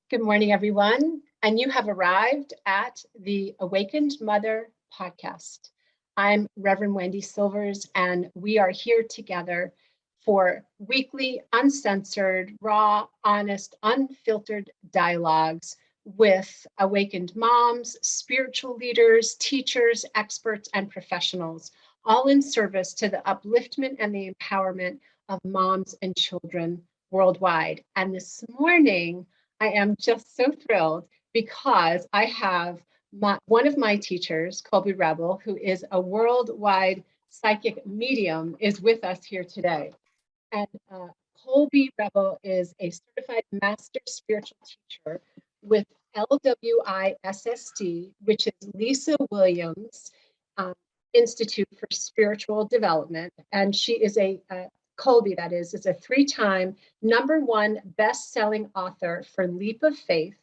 Good morning, everyone. And you have arrived at the Awakened Mother podcast. I'm Reverend Wendy Silvers, and we are here together for weekly, uncensored, raw, honest, unfiltered dialogues with awakened moms, spiritual leaders, teachers, experts, and professionals, all in service to the upliftment and the empowerment of moms and children worldwide. And this morning, I am just so thrilled because I have one of my teachers, Colby Rebel, who is a worldwide psychic medium, is with us here today. And Colby Rebel is a certified master spiritual teacher with LWISSD, which is Lisa Williams Institute for Spiritual Development. And she is Colby, that is a 3-time #1 best-selling author for Leap of Faith,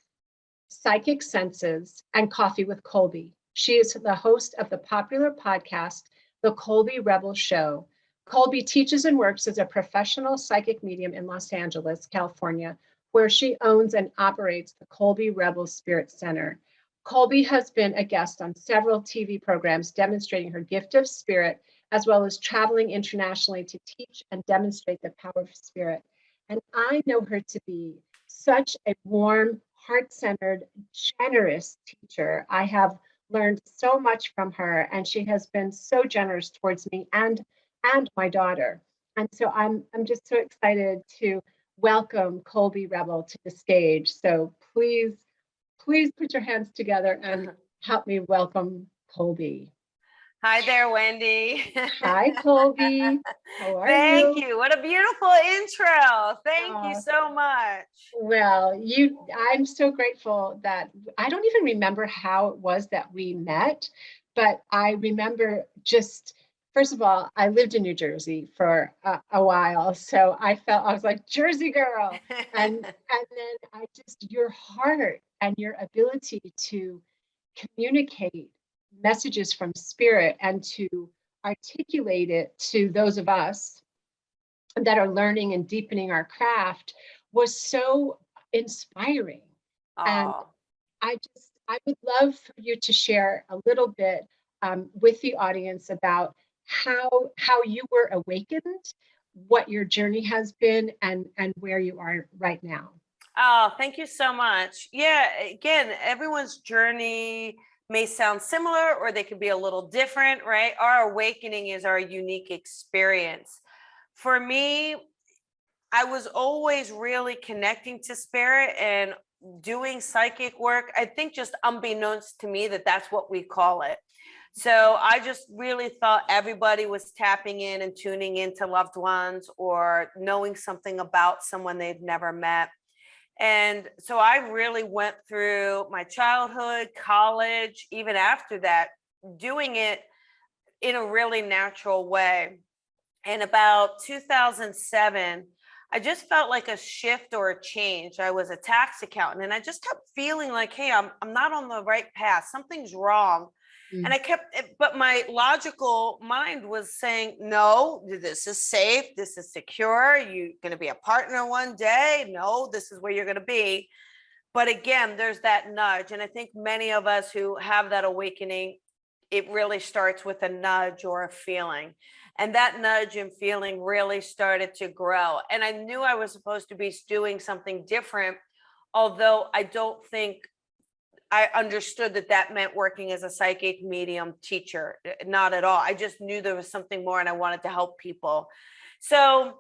Psychic Senses, and Coffee with Colby. She is the host of the popular podcast, The Colby Rebel Show. Colby teaches and works as a professional psychic medium in Los Angeles, California, where she owns and operates the Colby Rebel Spirit Center. Colby has been a guest on several TV programs demonstrating her gift of spirit, as well as traveling internationally to teach and demonstrate the power of spirit. And I know her to be such a warm, heart-centered, generous teacher. I have learned so much from her, and she has been so generous towards me and my daughter. And so I'm just so excited to welcome Colby Rebel to the stage. So please put your hands together and help me welcome Colby. Hi there, Wendy. Hi, Colby. How are you? Thank you. What a beautiful intro. Thank you so much. Well, I'm so grateful that I don't even remember how it was that we met, but I remember just, first of all, I lived in New Jersey for a while. So I was like, Jersey girl. And then your heart and your ability to communicate messages from spirit and to articulate it to those of us that are learning and deepening our craft was so inspiring. And I would love for you to share a little bit with the audience about how you were awakened, what your journey has been, and where you are right now. Oh, thank you so much. Yeah, again, everyone's journey may sound similar or they could be a little different, right? Our awakening is our unique experience. For me, I was always really connecting to spirit and doing psychic work. I think just unbeknownst to me that's what we call it. So I just really thought everybody was tapping in and tuning into loved ones or knowing something about someone they've never met. And so I really went through my childhood, college, even after that, doing it in a really natural way. And about 2007, I just felt like a shift or a change. I was a tax accountant and I just kept feeling like, hey, I'm not on the right path. Something's wrong. And but my logical mind was saying, no, this is safe. This is secure. You're going to be a partner one day. No, this is where you're going to be. But again, there's that nudge. And I think many of us who have that awakening, it really starts with a nudge or a feeling. And that nudge and feeling really started to grow. And I knew I was supposed to be doing something different, although I don't think I understood that meant working as a psychic medium teacher. Not at all. I just knew there was something more and I wanted to help people. So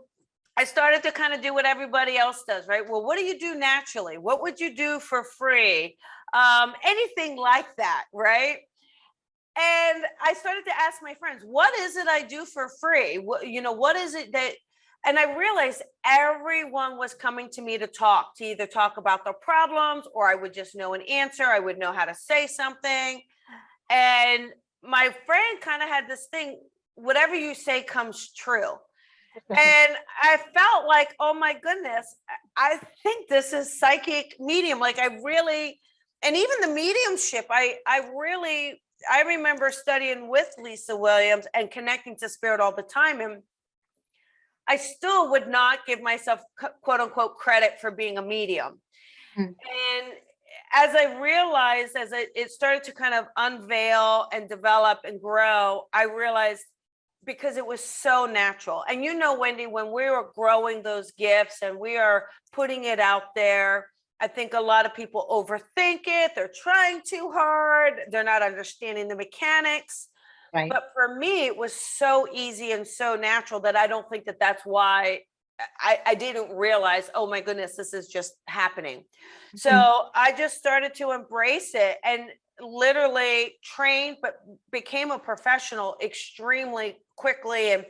I started to kind of do what everybody else does, right? Well, what do you do naturally? What would you do for free? Anything like that, right? And I started to ask my friends, what is it I do for free? What is it that, and I realized everyone was coming to me to either talk about their problems, or I would just know an answer. I would know how to say something. And my friend kind of had this thing, whatever you say comes true. And I felt like, oh my goodness, I think this is psychic medium. Like and even the mediumship, I remember studying with Lisa Williams and connecting to spirit all the time. And I still would not give myself, quote unquote, credit for being a medium. And as I realized, it started to kind of unveil and develop and grow, I realized, because it was so natural. And you know, Wendy, when we were growing those gifts and we are putting it out there, I think a lot of people overthink it. They're trying too hard. They're not understanding the mechanics. Right. But for me, it was so easy and so natural that I don't think that that's why I didn't realize, oh my goodness, this is just happening. So I just started to embrace it and literally trained, but became a professional extremely quickly. And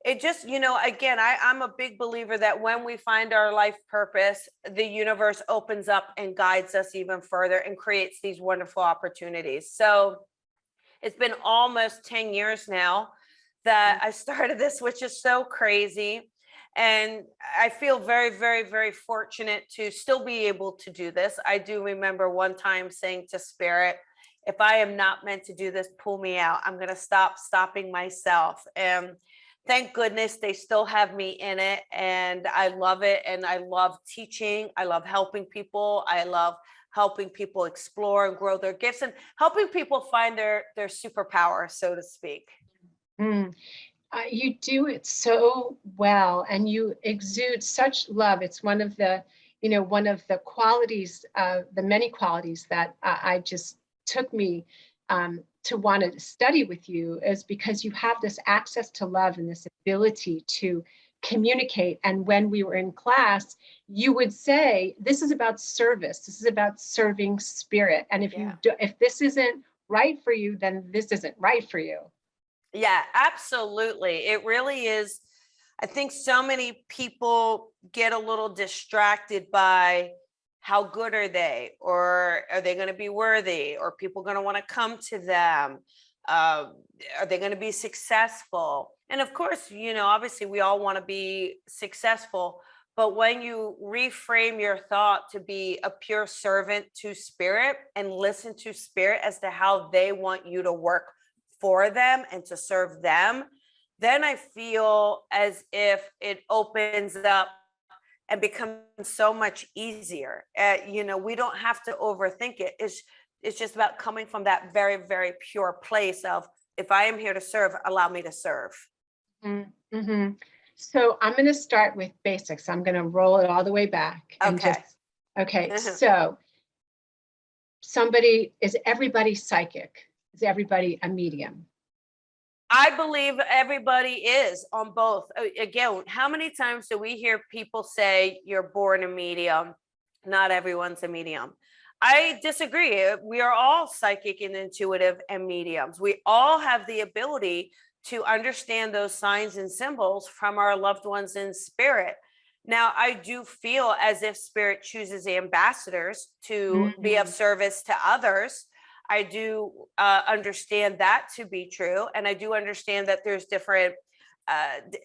it just, you know, again, I'm a big believer that when we find our life purpose, the universe opens up and guides us even further and creates these wonderful opportunities. So it's been almost 10 years now that I started this, which is so crazy. And I feel very, very, very fortunate to still be able to do this. I do remember one time saying to Spirit, if I am not meant to do this, pull me out. I'm going to stop stopping myself. And thank goodness they still have me in it. And I love it. And I love teaching. I love helping people. I love helping people explore and grow their gifts and helping people find their superpower, so to speak. You do it so well, and you exude such love. It's one of the, one of the qualities, the many qualities that I just took me to want to study with you, is because you have this access to love and this ability to communicate. And when we were in class, you would say, this is about service. This is about serving spirit. And if if this isn't right for you, then this isn't right for you. Yeah, absolutely. It really is. I think so many people get a little distracted by how good are they, or are they going to be worthy, or people going to want to come to them? Are they going to be successful? And of course, obviously we all want to be successful, but when you reframe your thought to be a pure servant to spirit and listen to spirit as to how they want you to work for them and to serve them, then I feel as if it opens up and becomes so much easier. We don't have to overthink it. It's just about coming from that very, very pure place of, if I am here to serve, allow me to serve. Mm-hmm. So I'm going to start with basics. I'm going to roll it all the way back. Okay. So is everybody psychic? Is everybody a medium? I believe everybody is on both. Again, how many times do we hear people say you're born a medium? Not everyone's a medium. I disagree. We are all psychic and intuitive and mediums. We all have the ability to understand those signs and symbols from our loved ones in spirit. Now, I do feel as if spirit chooses ambassadors to be of service to others. I do understand that to be true. And I do understand that there's different modalities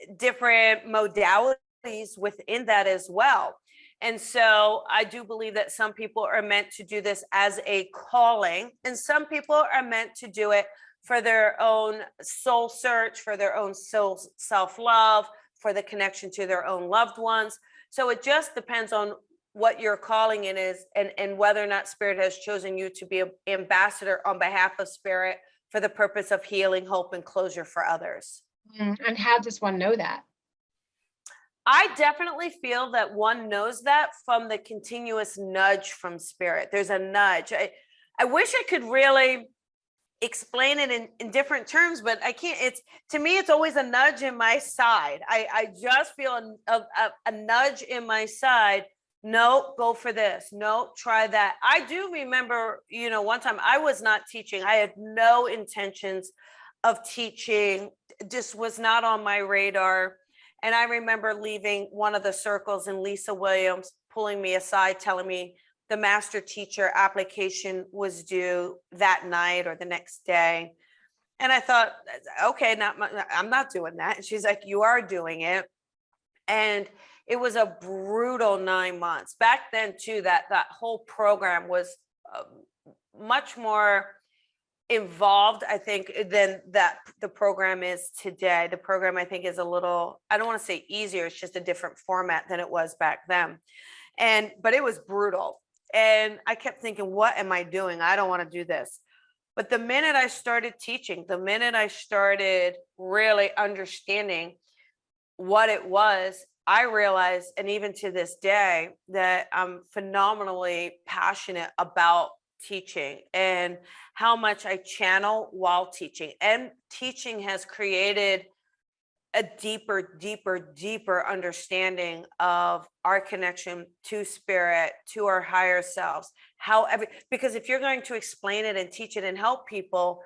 within that as well. And so I do believe that some people are meant to do this as a calling, and some people are meant to do it for their own soul search, for their own soul self-love, for the connection to their own loved ones. So it just depends on what your calling in is, and whether or not spirit has chosen you to be an ambassador on behalf of spirit for the purpose of healing, hope, and closure for others. And how does one know that? I definitely feel that one knows that from the continuous nudge from spirit. There's a nudge. I wish I could really explain it in different terms, but I can't. To me, it's always a nudge in my side. I just feel a nudge in my side. No, go for this. No, try that. I do remember, one time I was not teaching. I had no intentions of teaching. Just was not on my radar. And I remember leaving one of the circles and Lisa Williams pulling me aside, telling me the master teacher application was due that night or the next day. And I thought, okay, I'm not doing that. And she's like, you are doing it. And it was a brutal 9 months. Back then, too, that whole program was much more involved, I think, than that the program is today. The program, I think, is a little, I don't want to say easier, it's just a different format than it was back then. But it was brutal. And I kept thinking, what am I doing? I don't want to do this. But the minute I started teaching, the minute I started really understanding what it was, I realized, and even to this day, that I'm phenomenally passionate about teaching and how much I channel while teaching. And teaching has created a deeper understanding of our connection to spirit, to our higher selves. Because if you're going to explain it and teach it and help people,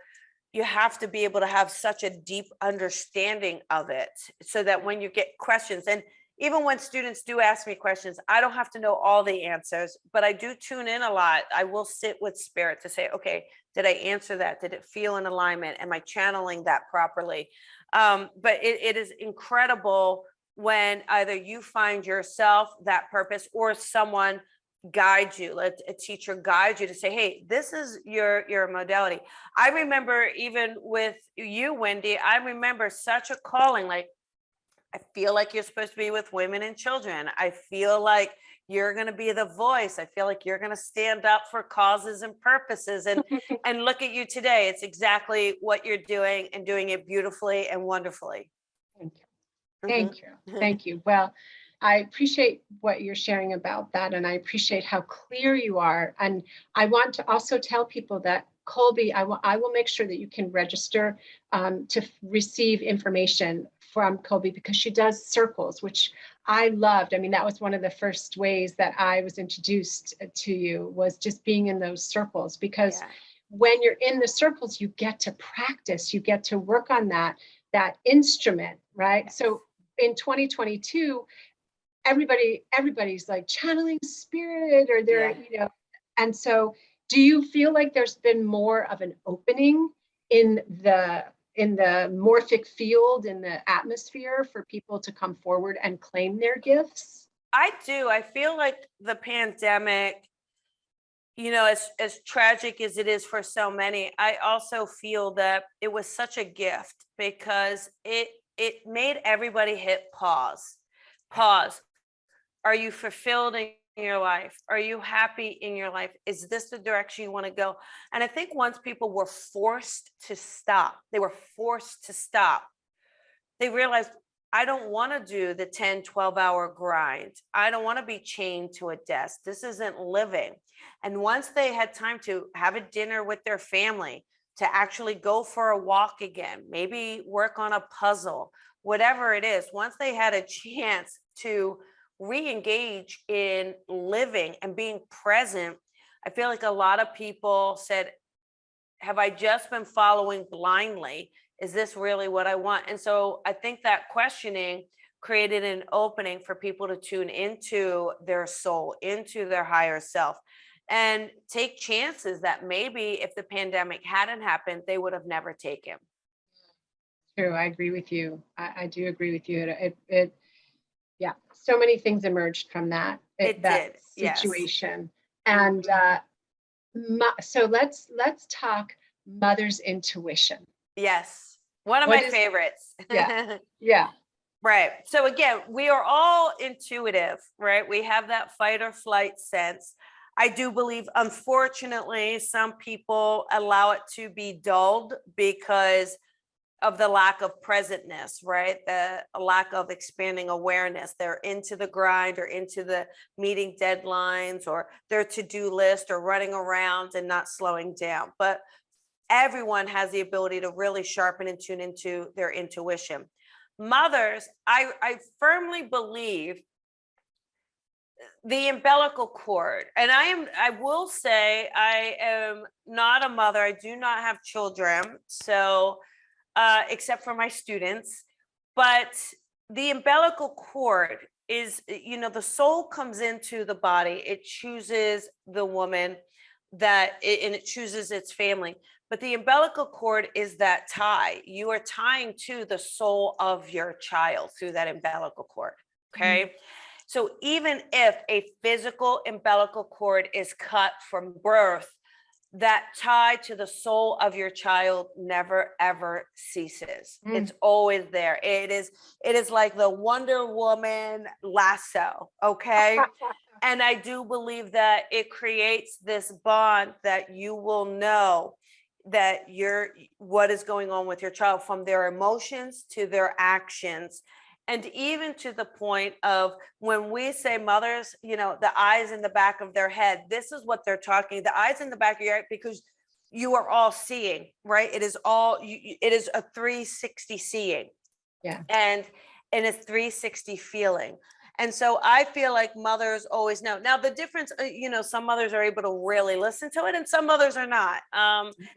you have to be able to have such a deep understanding of it so that when you get questions, and even when students do ask me questions, I don't have to know all the answers, but I do tune in a lot. I will sit with spirit to say, okay, did I answer that? Did it feel in alignment? Am I channeling that properly? But it is incredible when either you find yourself that purpose or someone guide you, let a teacher guide you to say, hey, this is your modality. I remember even with you, Wendy, I remember such a calling, like, I feel like you're supposed to be with women and children. I feel like you're going to be the voice. I feel like you're going to stand up for causes and purposes. And look at you today. It's exactly what you're doing and doing it beautifully and wonderfully. Thank you. Thank you. Thank you. Well, I appreciate what you're sharing about that, and I appreciate how clear you are. And I want to also tell people that Colby, I will make sure that you can register to receive information from Colby, because she does circles, which I loved. I mean, that was one of the first ways that I was introduced to you, was just being in those circles, because when you're in the circles, you get to practice, you get to work on that instrument, right? So in 2022, everybody's like channeling spirit, or they're, and so do you feel like there's been more of an opening in the morphic field, in the atmosphere, for people to come forward and claim their gifts? I do. I feel like the pandemic, as tragic as it is for so many, I also feel that it was such a gift, because it made everybody hit pause. Are you fulfilled in your life? Are you happy in your life? Is this the direction you want to go? And I think once people were forced to stop, they realized, I don't want to do the 10, 12-hour grind. I don't want to be chained to a desk. This isn't living. And once they had time to have a dinner with their family, to actually go for a walk again, maybe work on a puzzle, whatever it is, once they had a chance to re-engage in living and being present, I feel like a lot of people said, have I just been following blindly? Is this really what I want? And so I think that questioning created an opening for people to tune into their soul, into their higher self, and take chances that maybe if the pandemic hadn't happened, they would have never taken. True. I agree with you. I do agree with you. Yeah, so many things emerged from that situation. Yes. And so let's talk mother's intuition. Yes, one of my favorites. Yeah. Right. So again, we are all intuitive, right? We have that fight or flight sense. I do believe, unfortunately, some people allow it to be dulled because of the lack of presentness, right? The lack of expanding awareness. They're into the grind, or into the meeting deadlines, or their to-do list, or running around and not slowing down. But everyone has the ability to really sharpen and tune into their intuition. Mothers, I firmly believe the umbilical cord, and I will say, I am not a mother. I do not have children. So except for my students. But the umbilical cord is, the soul comes into the body. It chooses the woman and it chooses its family. But the umbilical cord is that tie. You are tying to the soul of your child through that umbilical cord. Okay. Mm-hmm. So even if a physical umbilical cord is cut from birth, that tie to the soul of your child never ever ceases. It's always there. It is like the Wonder Woman lasso. Okay. And I do believe that it creates this bond that you will know that what is going on with your child, from their emotions to their actions. And even to the point of when we say mothers, the eyes in the back of their head, this is what they're talking, the eyes in the back of your head, because you are all seeing, right? It is it is a 360 seeing. Yeah. And a 360 feeling. And so I feel like mothers always know. Now the difference, some mothers are able to really listen to it and some mothers are not.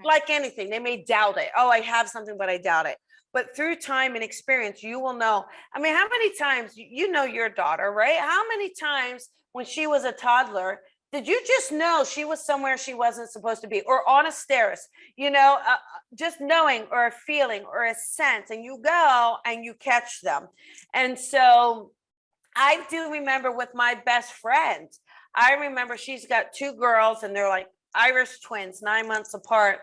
Like anything, they may doubt it. Oh, I have something, but I doubt it. But through time and experience, you will know. I mean, how many times, you know your daughter, right? How many times when she was a toddler, did you just know she was somewhere she wasn't supposed to be, or on a stairs, just knowing, or a feeling, or a sense, and you go and you catch them. And so I do remember with my best friend, I remember she's got 2 girls and they're like Irish twins, 9 months apart.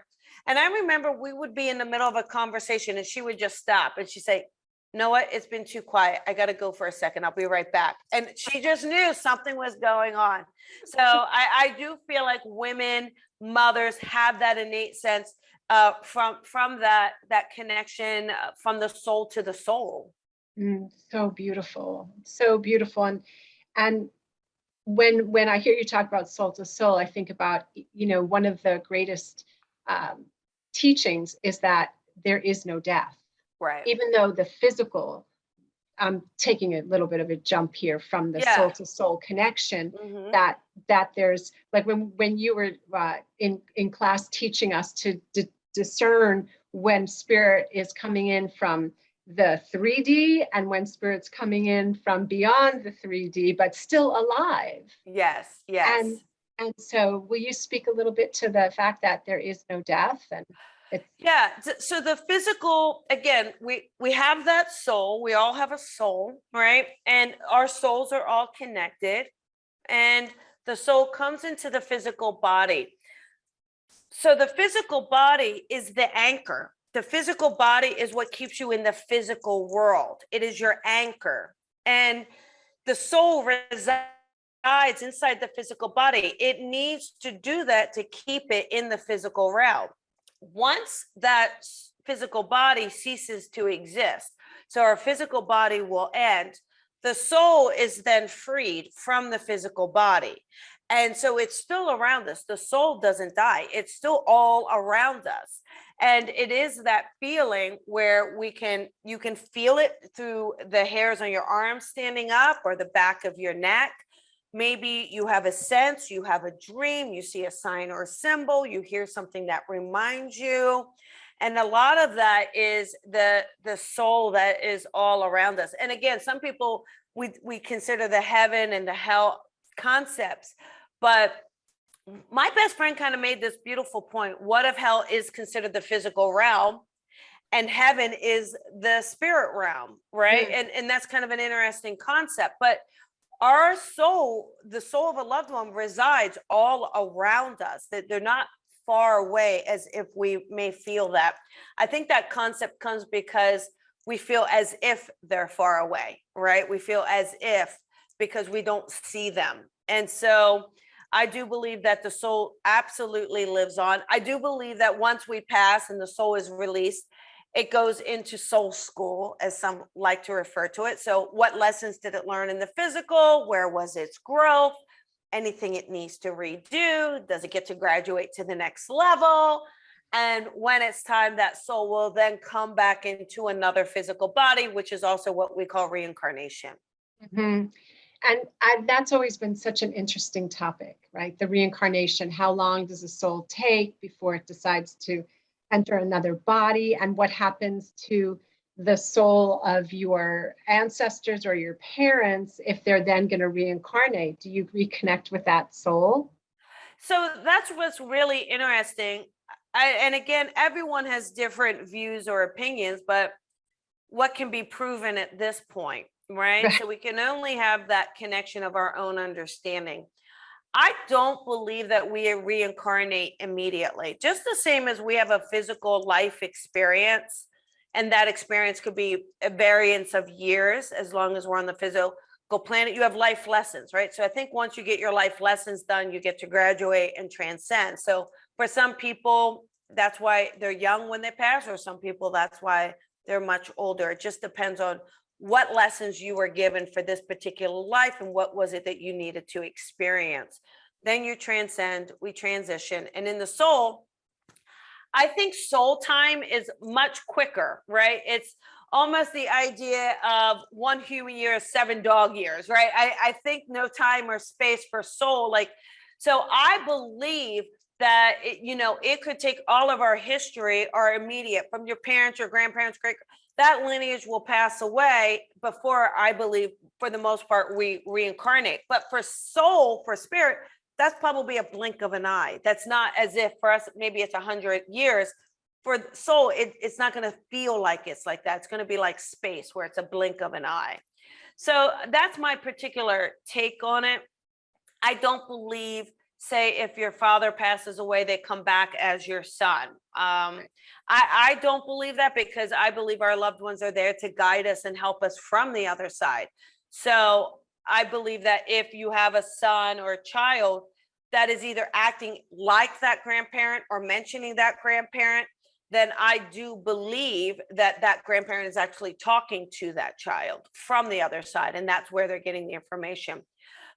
And I remember we would be in the middle of a conversation and she would just stop and she'd say, "You know what? It's been too quiet. I got to go for a second. I'll be right back." And she just knew something was going on. So I do feel like women, mothers have that innate sense from that connection from the soul to the soul. So beautiful, so beautiful. And when I hear you talk about soul to soul, I think about, one of the greatest teachings is that there is no death. Right. Even though the physical, I'm taking a little bit of a jump here from the Yeah. soul to soul connection, Mhm. that there's like when you were in class teaching us to discern when spirit is coming in from the 3D and when spirit's coming in from beyond the 3D, but still alive. Yes, And yes. and so will you speak a little bit to the fact that there is no death? And it's Yeah. So the physical, again, we have that soul. We all have a soul, right? And our souls are all connected. And the soul comes into the physical body. So the physical body is the anchor. The physical body is what keeps you in the physical world. It is your anchor. And the soul resides inside the physical body. It needs to do that to keep it in the physical realm. Once that physical body ceases to exist, so our physical body will end, the soul is then freed from the physical body. And so it's still around us. The soul doesn't die. It's still all around us. And it is that feeling where you can feel it through the hairs on your arms standing up or the back of your neck. Maybe you have a sense, you have a dream, you see a sign or a symbol, you hear something that reminds you. And a lot of that is the soul that is all around us. And again, some people, we consider the heaven and the hell concepts, but my best friend kind of made this beautiful point. What if hell is considered the physical realm and heaven is the spirit realm, right? And that's kind of an interesting concept. But our soul, the soul of a loved one, resides all around us, that they're not far away as if we may feel that. I think that concept comes because we feel as if they're far away, right? We feel as if, because we don't see them. And so I do believe that the soul absolutely lives on. I do believe that once we pass and the soul is released, it goes into soul school, as some like to refer to it. So what lessons did it learn in the physical? Where was its growth? Anything it needs to redo? Does it get to graduate to the next level? And when it's time, that soul will then come back into another physical body, which is also what we call reincarnation. Mm-hmm. And that's always been such an interesting topic, right? The reincarnation. How long does a soul take before it decides to enter another body? And what happens to the soul of your ancestors or your parents if they're then going to reincarnate? Do you reconnect with that soul? So that's what's really interesting. And again, everyone has different views or opinions, but what can be proven at this point, right? Right. So we can only have that connection of our own understanding. I don't believe that we reincarnate immediately, just the same as we have a physical life experience. And that experience could be a variance of years as long as we're on the physical. go plan it. You have life lessons, right? So I think once you get your life lessons done, you get to graduate and transcend. So for some people, that's why they're young when they pass, or some people, that's why they're much older. It just depends on what lessons you were given for this particular life and what was it that you needed to experience. Then you transcend, we transition. And in the soul, I think soul time is much quicker, right? It's almost the idea of 1 human year is 7 dog years, right? I think no time or space for soul. Like, so I believe that, it could take all of our history, our immediate, from your parents, your grandparents, great, that lineage will pass away before, I believe, for the most part, we reincarnate. But for soul, for spirit, that's probably a blink of an eye. That's not as if for us, maybe it's 100 years. For soul, it's not going to feel like it's like that. It's going to be like space, where it's a blink of an eye. So that's my particular take on it. I don't believe, say, if your father passes away, they come back as your son. I don't believe that, because I believe our loved ones are there to guide us and help us from the other side. So I believe that if you have a son or a child that is either acting like that grandparent or mentioning that grandparent, then I do believe that that grandparent is actually talking to that child from the other side, and that's where they're getting the information.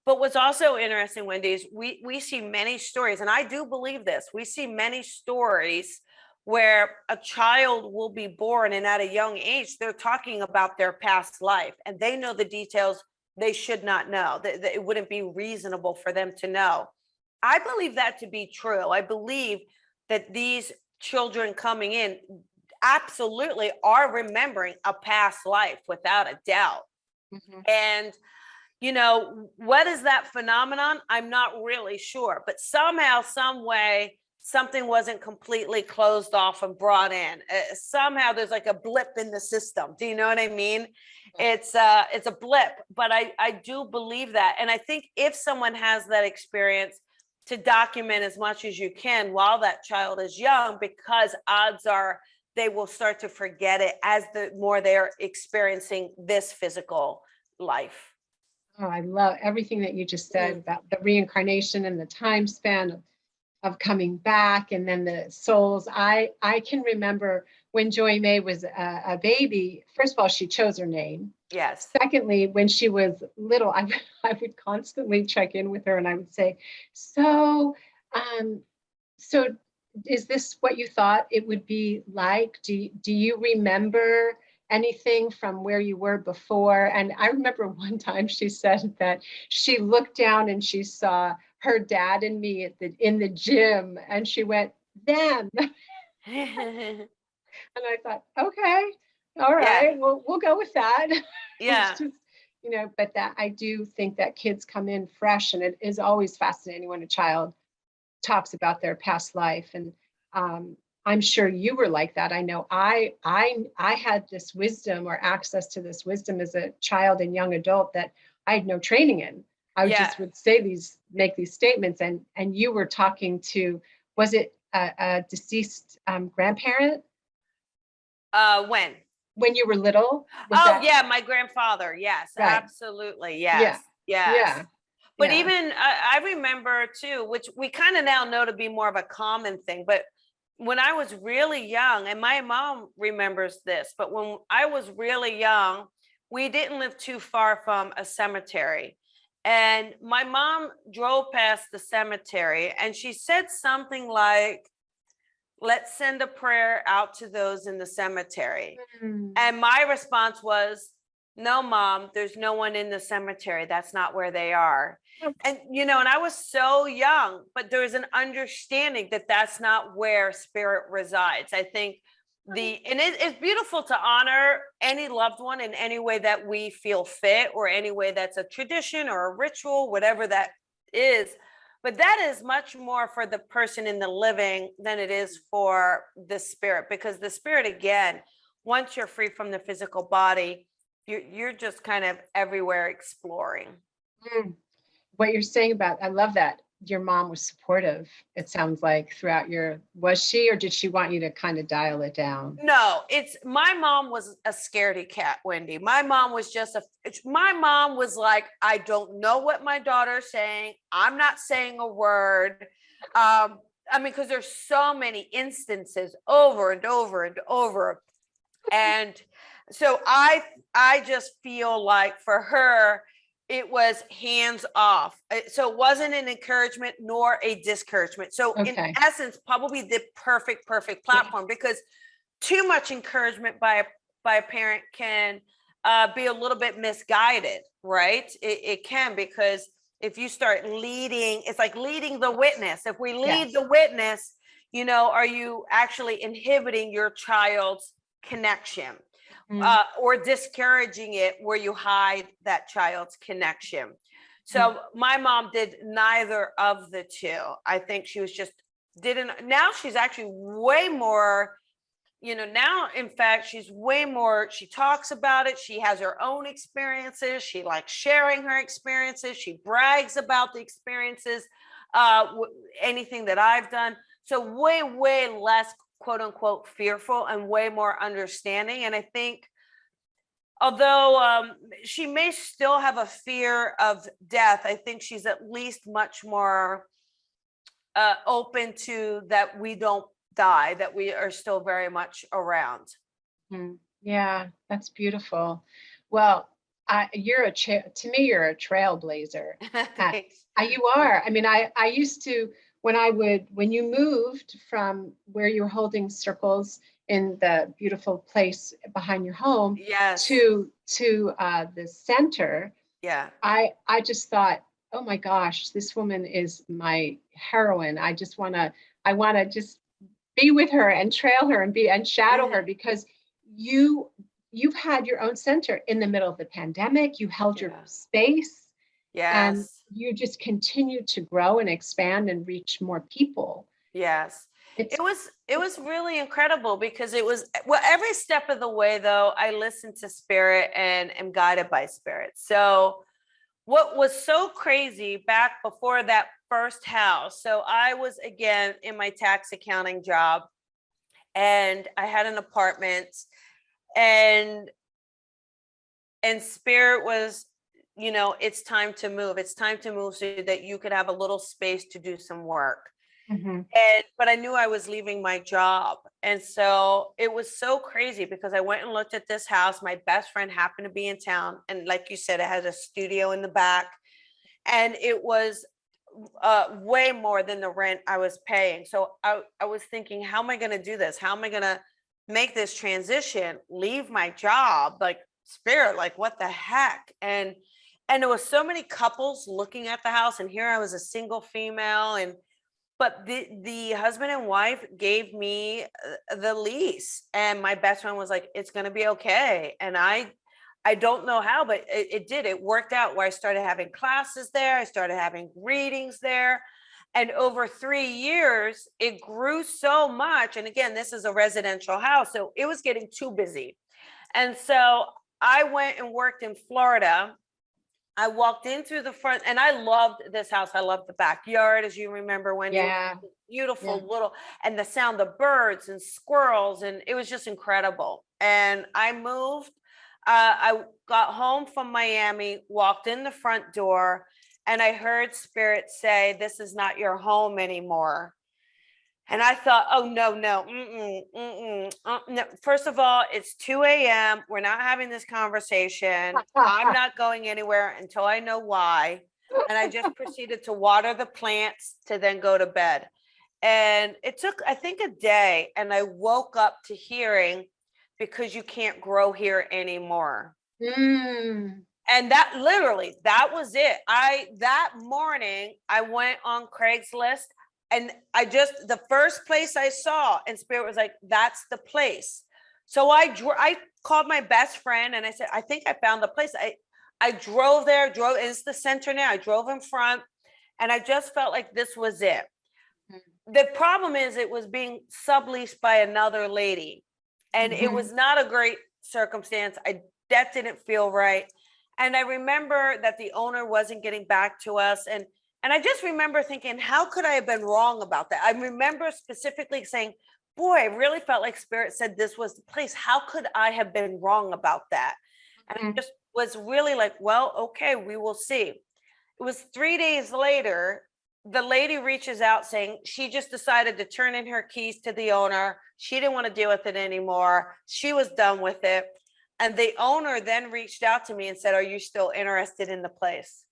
But what's also interesting, Wendy, is we see many stories, and I do believe this. We see many stories where a child will be born, and at a young age, they're talking about their past life, and they know the details they should not know, that it wouldn't be reasonable for them to know. I believe that to be true. I believe that these children coming in absolutely are remembering a past life without a doubt. Mhm. And what is that phenomenon? I'm not really sure, but somehow, some way, something wasn't completely closed off and brought in. Somehow there's like a blip in the system. Do you know what I mean? It's a blip, but I do believe that. And I think if someone has that experience, to document as much as you can while that child is young, because odds are they will start to forget it as the more they're experiencing this physical life. Oh, I love everything that you just said about the reincarnation and the time span of coming back, and then the souls. I can remember when Joy May was a baby. First of all, she chose her name. Yes. Secondly, when she was little, I would constantly check in with her, and I would say, so is this what you thought it would be like? Do you remember anything from where you were before? And I remember one time she said that she looked down and she saw her dad and me in the gym, and she went, them. And I thought, okay, all right, well, we'll go with that. Yeah. It's just, but that I do think that kids come in fresh, and it is always fascinating when a child talks about their past life. And I'm sure you were like that. I know I had this wisdom, or access to this wisdom, as a child and young adult that I had no training in. I just would make these statements, and you were talking to, was it a deceased grandparent? When you were little? My grandfather. Yes, Right. Absolutely. Yes. Yeah. Yes. Yeah. But Yeah. even I remember too, which we kind of now know to be more of a common thing, but when I was really young, and my mom remembers this, but when I was really young, we didn't live too far from a cemetery. And my mom drove past the cemetery, and she said something like, let's send a prayer out to those in the cemetery. And my response was, no, Mom, there's no one in the cemetery. That's not where they are. And, and I was so young, but there's an understanding that that's not where spirit resides. I think and it's beautiful to honor any loved one in any way that we feel fit, or any way that's a tradition or a ritual, whatever that is. But that is much more for the person in the living than it is for the spirit, because the spirit, again, once you're free from the physical body, you're just kind of everywhere exploring. What you're saying about, I love that. your mom was supportive, it sounds like, throughout was she, or did she want you to kind of dial it down? No, my mom was a scaredy cat, Wendy. My mom was my mom was like, I don't know what my daughter's saying. I'm not saying a word. I mean, because there's so many instances over and over and over. And so I just feel like for her, it was hands off. So it wasn't an encouragement nor a discouragement. So in essence, probably the perfect platform, because too much encouragement by a parent can be a little bit misguided, right? It can, because if you start leading, it's like leading the witness. If we lead the witness, are you actually inhibiting your child's connection? Or discouraging it where you hide that child's connection. So my mom did neither of the two. I think she was now she's actually way more, now in fact, she's way more, she talks about it. She has her own experiences. She likes sharing her experiences. She brags about the experiences, anything that I've done. So way less quote unquote fearful and way more understanding. And I think, although she may still have a fear of death, I think she's at least much more open to that we don't die, that we are still very much around. Yeah, that's beautiful. Well, to me, you're a trailblazer. You are. I mean, I used to, when you moved from where you were holding circles in the beautiful place behind your home, to the center, I just thought, oh my gosh, this woman is my heroine. I want to just be with her and trail her and shadow her, because you've had your own center in the middle of the pandemic. You held your space, and you just continued to grow and expand and reach more people. It was really incredible, because it was, well, every step of the way, though, I listened to spirit and am guided by spirit. So what was so crazy back before that first house, so I was again in my tax accounting job, and I had an apartment, and spirit was, it's time to move. It's time to move so that you could have a little space to do some work. But I knew I was leaving my job. And so it was so crazy, because I went and looked at this house. My best friend happened to be in town. And like you said, it had a studio in the back, and it was way more than the rent I was paying. So I was thinking, how am I going to do this? How am I going to make this transition, leave my job? Like, spirit, like, what the heck? And there was so many couples looking at the house, and here I was, a single female, but the husband and wife gave me the lease, and my best friend was like, it's going to be okay. And I don't know how, but it did. It worked out, where I started having classes there. I started having readings there. And over 3 years, it grew so much. And again, this is a residential house, so it was getting too busy. And so I went and worked in Florida. I walked in through the front, and I loved this house. I loved the backyard, as you remember, Wendy. Beautiful little, and the sound of birds and squirrels, and it was just incredible. And I moved. I got home from Miami, walked in the front door, and I heard spirit say, "This is not your home anymore." And I thought, oh, no. No. First of all, it's 2 a.m. We're not having this conversation. I'm not going anywhere until I know why. And I just proceeded to water the plants to then go to bed. And it took, I think, a day. And I woke up to hearing, because you can't grow here anymore. And that literally, that was it. That morning, I went on Craigslist. And the first place I saw, and spirit was like, that's the place. So I called my best friend, and I said, I think I found the place. I drove there, it's the center now. I drove in front, and I just felt like this was it. The problem is, it was being subleased by another lady, and it was not a great circumstance. That didn't feel right. And I remember that the owner wasn't getting back to us, and And I just remember thinking, how could I have been wrong about that? I remember specifically saying, boy, I really felt like Spirit said this was the place. How could I have been wrong about that? And I just was really like, well, okay, we will see. It was 3 days later, the lady reaches out saying she just decided to turn in her keys to the owner. She didn't want to deal with it anymore. She was done with it. And the owner then reached out to me and said, are you still interested in the place?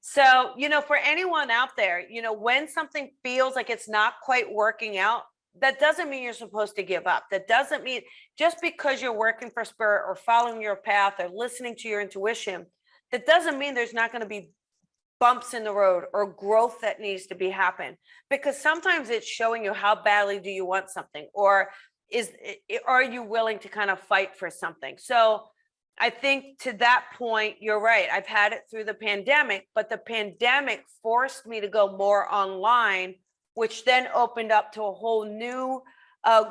So, for anyone out there, when something feels like it's not quite working out, that doesn't mean you're supposed to give up. That doesn't mean just because you're working for Spirit or following your path or listening to your intuition, that doesn't mean there's not going to be bumps in the road or growth that needs to be happen. Because sometimes it's showing you how badly do you want something, or are you willing to kind of fight for something? So I think to that point, you're right. I've had it through the pandemic, but the pandemic forced me to go more online, which then opened up to a whole new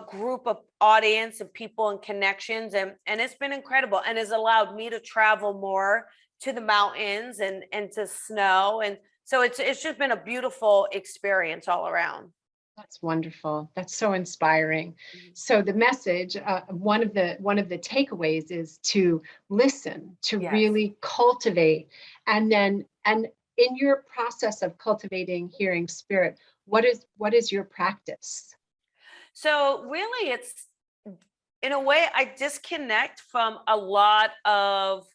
group of audience and people and connections. And it's been incredible and has allowed me to travel more to the mountains and to snow. And so it's just been a beautiful experience all around. That's wonderful. That's so inspiring. So the message, one of the takeaways is to listen, to Yes. really cultivate, and in your process of cultivating hearing Spirit, what is your practice? So really, it's in a way I disconnect from a lot of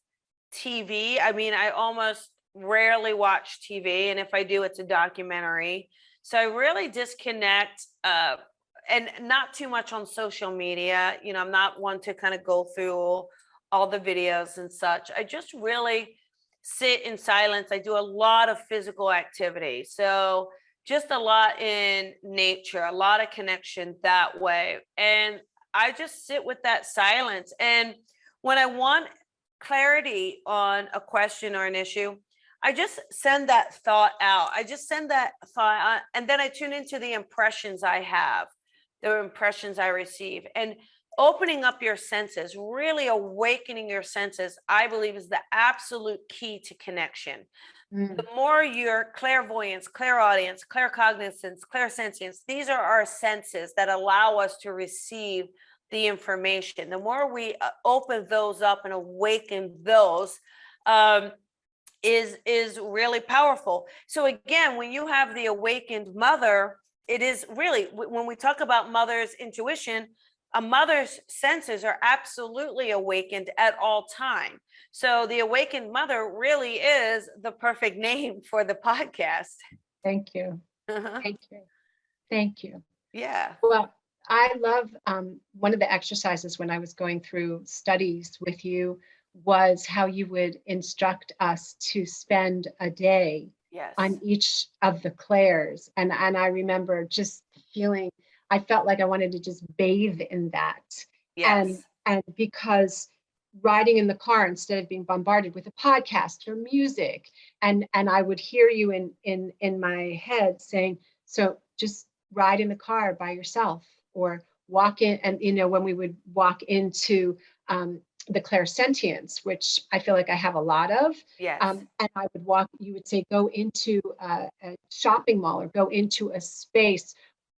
TV. I mean, I almost rarely watch TV, and if I do, it's a documentary. So I really disconnect and not too much on social media. I'm not one to kind of go through all the videos and such. I just really sit in silence. I do a lot of physical activity. So just a lot in nature, a lot of connection that way. And I just sit with that silence. And when I want clarity on a question or an issue, I just send that thought out. I just send that thought out, and then I tune into the impressions I have, the impressions I receive. And opening up your senses, really awakening your senses, I believe is the absolute key to connection. The more your clairvoyance, clairaudience, claircognizance, clairsentience, these are our senses that allow us to receive the information. The more we open those up and awaken those, is really powerful. So again, when you have the awakened mother, it is really, when we talk about mother's intuition, a mother's senses are absolutely awakened at all time. So the awakened mother really is the perfect name for the podcast. Thank you. Thank you. Thank you. Yeah. Well, I love one of the exercises when I was going through studies with you was how you would instruct us to spend a day Yes. on each of the clairs. And I remember just feeling, I felt like I wanted to just bathe in that. Yes. And because riding in the car instead of being bombarded with a podcast or music, and I would hear you in my head saying, so just ride in the car by yourself, or walk in. And when we would walk into the Clairsentience, which I feel like I have a lot of. Yes. And I would walk, you would say, go into a shopping mall or go into a space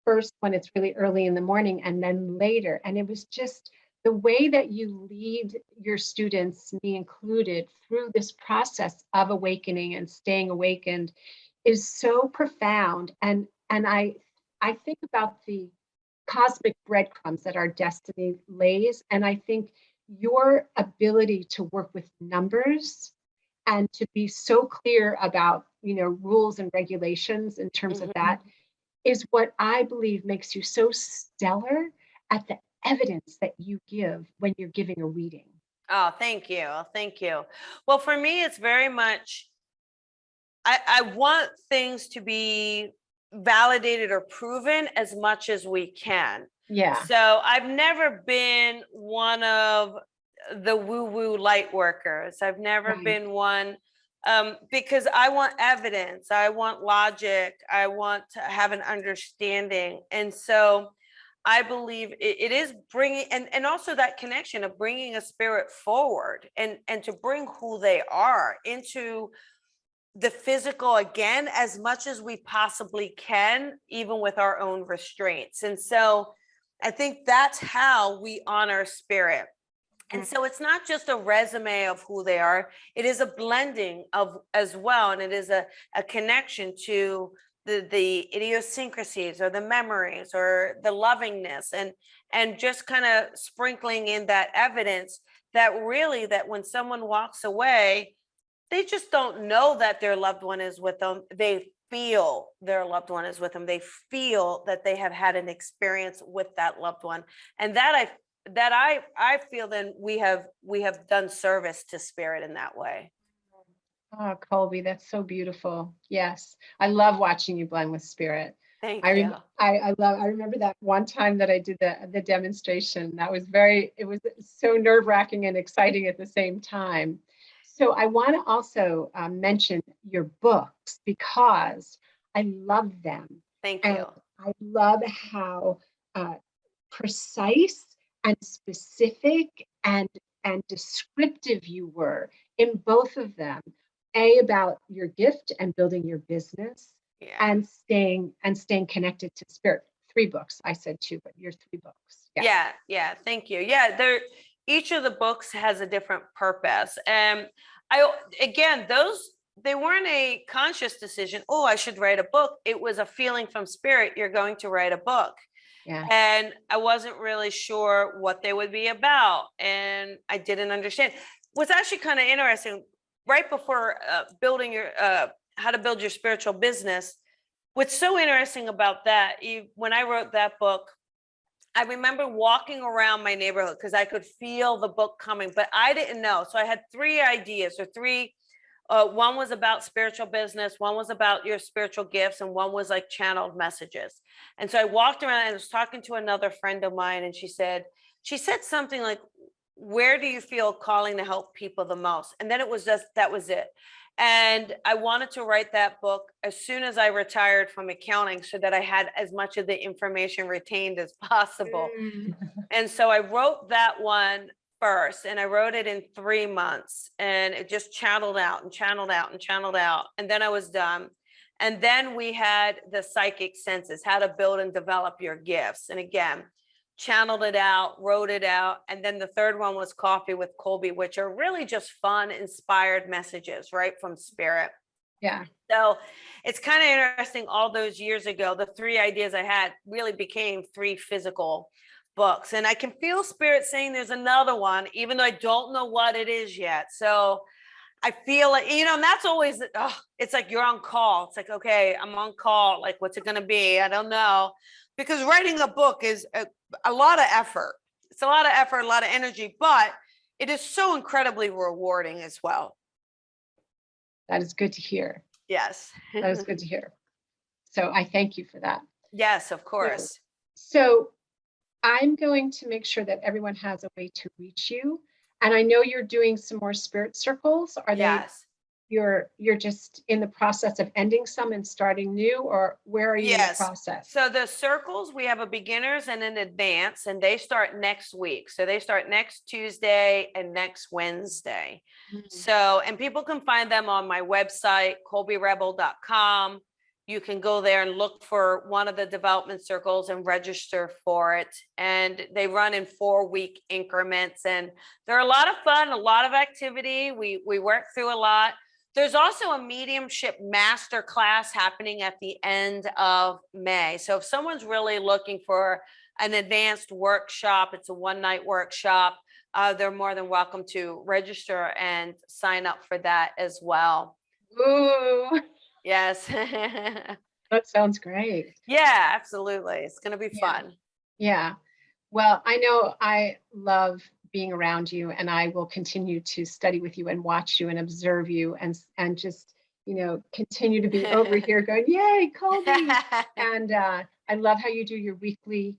first when it's really early in the morning and then later. And it was just the way that you lead your students, me included, through this process of awakening and staying awakened is so profound. And I think about the cosmic breadcrumbs that our destiny lays. And I think your ability to work with numbers and to be so clear about, rules and regulations in terms of that is what I believe makes you so stellar at the evidence that you give when you're giving a reading. Oh, thank you. Thank you. Well, for me, it's very much, I want things to be validated or proven as much as we can. Yeah. So I've never been one of the woo-woo light workers. I've never been one, because I want evidence. I want logic. I want to have an understanding. And so I believe it is bringing, and also that connection of bringing a spirit forward and to bring who they are into the physical again as much as we possibly can, even with our own restraints. And so I think that's how we honor spirit. And so it's not just a resume of who they are, it is a blending of as well. And it is a connection to the idiosyncrasies or the memories or the lovingness, and just kind of sprinkling in that evidence that really, that when someone walks away, they just don't know that their loved one is with them. They feel their loved one is with them. They feel that they have had an experience with that loved one. And that I feel then we have done service to spirit in that way. Oh, Colby, that's so beautiful. Yes. I love watching you blend with spirit. Thank I you. I remember that one time that I did the demonstration. That was it was so nerve-wracking and exciting at the same time. So I want to also mention your books because I love them. Thank And you. I love how precise and specific and descriptive you were in both of them. About your gift and building your business, Yeah. and staying connected to spirit. 3 books. I said 2, but your 3 books. Yeah. Yeah. Thank you. Yeah. Each of the books has a different purpose. And they weren't a conscious decision. Oh, I should write a book. It was a feeling from spirit. You're going to write a book. Yeah. And I wasn't really sure what they would be about. And I didn't understand. What's actually kind of interesting, right before building your how to build your spiritual business, what's so interesting about that, when I wrote that book, I remember walking around my neighborhood because I could feel the book coming, but I didn't know. So I had 3 ideas, or 3. One was about spiritual business, one was about your spiritual gifts, and one was like channeled messages. And so I walked around and I was talking to another friend of mine, and she said something like, where do you feel calling to help people the most? And then that was it. And I wanted to write that book as soon as I retired from accounting so that I had as much of the information retained as possible. And so I wrote that one first, and I wrote it in 3 months, and it just channeled out and channeled out and channeled out. And then I was done. And then we had the psychic senses, how to build and develop your gifts. And again, channeled it out, wrote it out. And then the third one was Coffee with Colby, which are really just fun, inspired messages, right, from spirit. Yeah. So it's kind of interesting. All those years ago, the 3 ideas I had really became 3 physical books. And I can feel spirit saying there's another one, even though I don't know what it is yet. So I feel like, and that's always, it's like you're on call. It's like, okay, I'm on call. Like, what's it going to be? I don't know. Because writing a book is a lot of effort. It's a lot of effort, a lot of energy, but it is so incredibly rewarding as well. That is good to hear. Yes. That is good to hear. So I thank you for that. Yes, of course. So I'm going to make sure that everyone has a way to reach you. And I know you're doing some more spirit circles. Are yes. You're just in the process of ending some and starting new, or where are you in the process? So the circles, we have a beginners and an advanced, and they start next week. So they start next Tuesday and next Wednesday. So, and people can find them on my website, colbyrebel.com. You can go there and look for one of the development circles and register for it. And they run in 4-week increments, and they're a lot of fun, a lot of activity. We work through a lot. There's also a mediumship master class happening at the end of May. So if someone's really looking for an advanced workshop, it's a 1-night workshop, they're more than welcome to register and sign up for that as well. Ooh. Yes. That sounds great. Yeah, absolutely. It's going to be fun. Yeah. Well, I know I love being around you, and I will continue to study with you and watch you and observe you, and just, continue to be over here going, yay, Colby. And I love how you do your weekly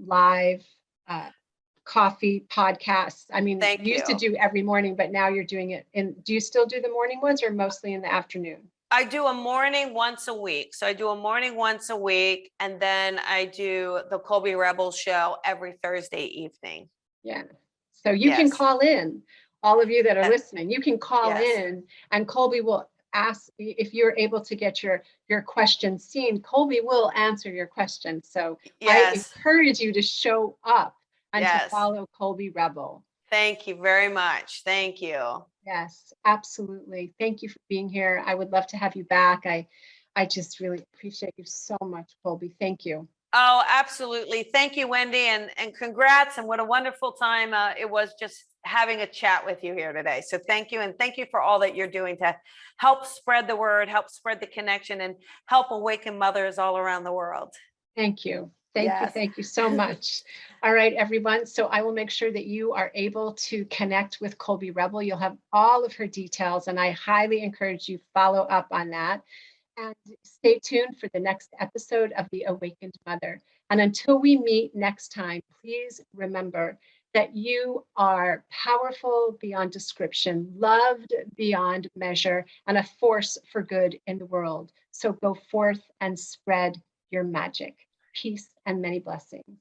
live coffee podcasts. I mean, you used to do every morning, but now you're doing it do you still do the morning ones, or mostly in the afternoon? I do a morning once a week. So I do a morning once a week, and then I do the Colby Rebel Show every Thursday evening. Yeah. So you can call in, all of you that are listening, you can call in, and Colby will ask, if you're able to get your question seen, Colby will answer your question. So I Yes. encourage you to show up and to Yes. follow Colby Rebel. Thank you very much. Thank you. Yes, absolutely. Thank you for being here. I would love to have you back. I just really appreciate you so much, Colby. Thank you. Oh, absolutely. Thank you, Wendy, and congrats. And what a wonderful time it was just having a chat with you here today. So thank you. And thank you for all that you're doing to help spread the word, help spread the connection, and help awaken mothers all around the world. Thank you. Thank you. Yes. Thank you so much. All right, everyone. So I will make sure that you are able to connect with Colby Rebel. You'll have all of her details, and I highly encourage you follow up on that. And stay tuned for the next episode of The Awakened Mother. And until we meet next time, please remember that you are powerful beyond description, loved beyond measure, and a force for good in the world. So go forth and spread your magic. Peace and many blessings.